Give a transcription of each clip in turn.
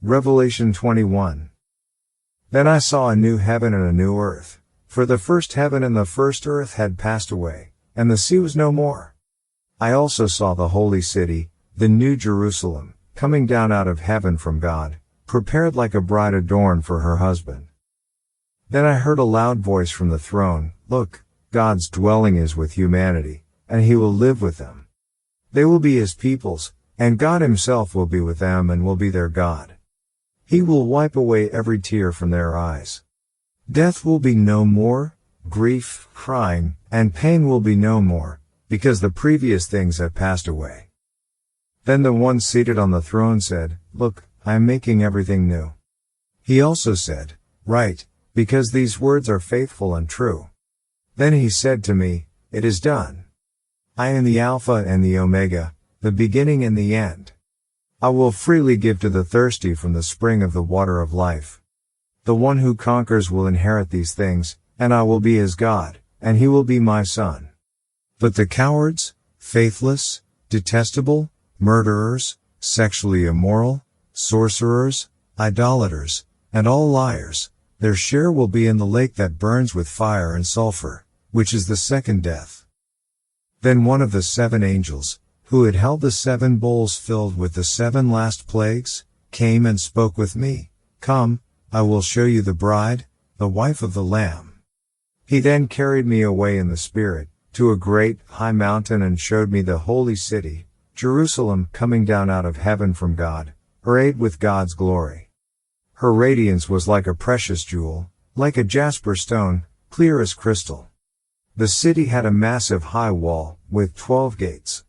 Revelation 21. Then I saw a new heaven and a new earth, for the first heaven and the first earth had passed away, and the sea was no more. I also saw the holy city, the new Jerusalem, coming down out of heaven from God, prepared like a bride adorned for her husband. Then I heard a loud voice from the throne, "Look, God's dwelling is with humanity, and he will live with them. They will be his peoples, and God himself will be with them and will be their God. He will wipe away every tear from their eyes. Death will be no more, grief, crying, and pain will be no more, because the previous things have passed away." Then the one seated on the throne said, "Look, I am making everything new." He also said, "Write, because these words are faithful and true." Then he said to me, "It is done. I am the Alpha and the Omega, the beginning and the end. I will freely give to the thirsty from the spring of the water of life. The one who conquers will inherit these things, and I will be his God, and he will be my son. But the cowards, faithless, detestable, murderers, sexually immoral, sorcerers, idolaters, and all liars, their share will be in the lake that burns with fire and sulfur, which is the second death." Then one of the 7 angels, who had held the 7 bowls filled with the 7 last plagues, came and spoke with me, "Come, I will show you the bride, the wife of the Lamb." He then carried me away in the Spirit, to a great, high mountain and showed me the holy city, Jerusalem, coming down out of heaven from God, arrayed with God's glory. Her radiance was like a precious jewel, like a jasper stone, clear as crystal. The city had a massive high wall, with 12 gates.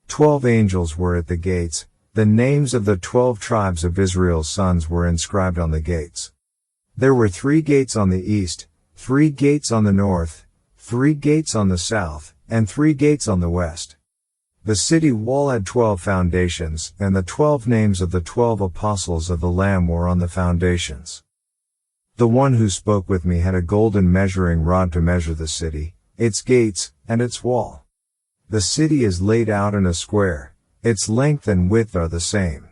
12 angels were at the gates. The names of the 12 tribes of Israel's sons were inscribed on the gates. There were 3 gates on the east, 3 gates on the north, 3 gates on the south, and 3 gates on the west. The city wall had 12 foundations, and the 12 names of the 12 apostles of the Lamb were on the foundations. The one who spoke with me had a golden measuring rod to measure the city, its gates, and its wall. The city is laid out in a square, its length and width are the same.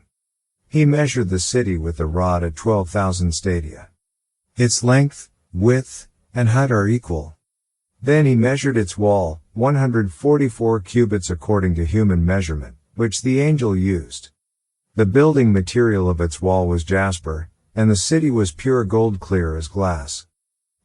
He measured the city with the rod at 12,000 stadia. Its length, width, and height are equal. Then he measured its wall, 144 cubits according to human measurement, which the angel used. The building material of its wall was jasper, and the city was pure gold clear as glass.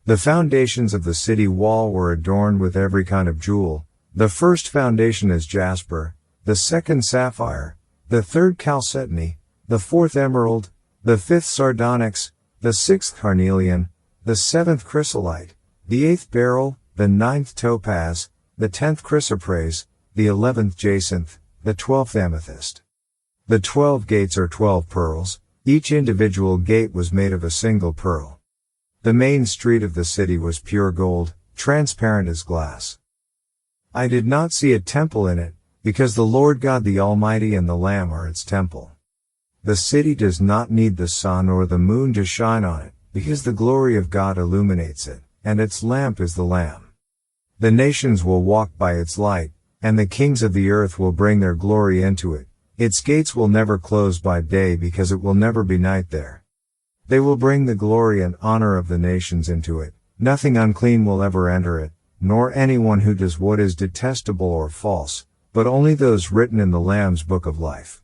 The foundations of the city wall were adorned with every kind of jewel. The first foundation is jasper, the second sapphire, the third chalcedony, the fourth emerald, the fifth sardonyx, the sixth carnelian, the seventh chrysolite, the eighth beryl, the ninth topaz, the 10th chrysoprase, the 11th jacinth, the 12th amethyst. The 12 gates are 12 pearls. Each individual gate was made of a single pearl. The main street of the city was pure gold, transparent as glass. I did not see a temple in it, because the Lord God the Almighty and the Lamb are its temple. The city does not need the sun or the moon to shine on it, because the glory of God illuminates it, and its lamp is the Lamb. The nations will walk by its light, and the kings of the earth will bring their glory into it. Its gates will never close by day because it will never be night there. They will bring the glory and honor of the nations into it. Nothing unclean will ever enter it, nor anyone who does what is detestable or false, but only those written in the Lamb's book of life.